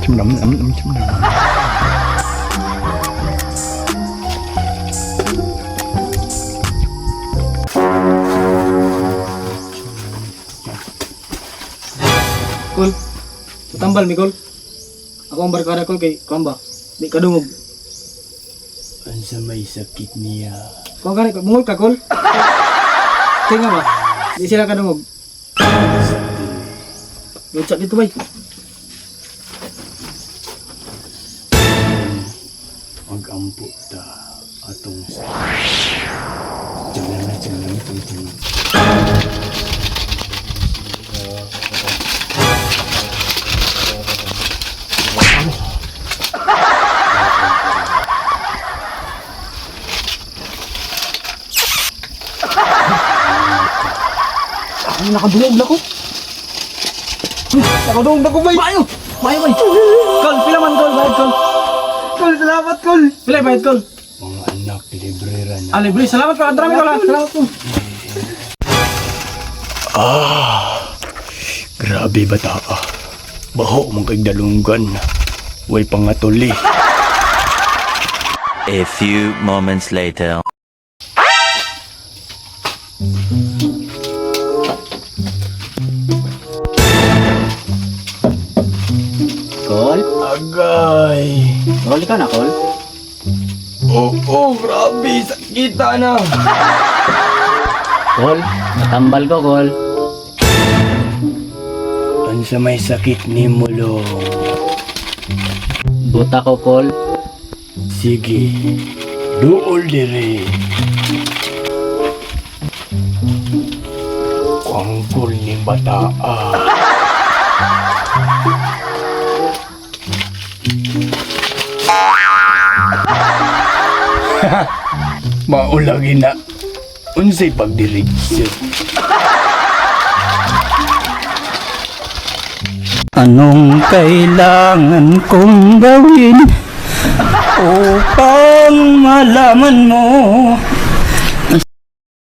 Kol, tambal mi Kol. Ako ang barkada Kol kay Kamba. Di kadungog. Ansa may sakit niya. Kung gani bungol ka Kol. Tinga ba? Di sila kadungog. Lucak dito bay. Mag-ampo ta atong sa. Jangan itong. Ay, nakadungog na ko. Nakadungog na ko bay. Mayo! Mayo bay. Kol, pila man Kol, bayad Kol. Kol, salamat Kol. Pila bayad Kol. Mga anak, librera na. Ah, libre. Salamat Kol. Adrami Kol. Salamat Kol. Grabe bata ah. Baho mong kagdalunggan. Way pangatuli. A few moments later. Kol? Agay. Kol, ikaw na Kol? Oo, grabe. Sakita na. Kol, natambal ko Kol. Ansa may sakit ni Mulong. Buta ko Kol. Sige. Duol dire. Kuangkol ni bata ah. Maulagi na. Unsay pagdireksyon. Anong kailangan kong gawin upang malaman mo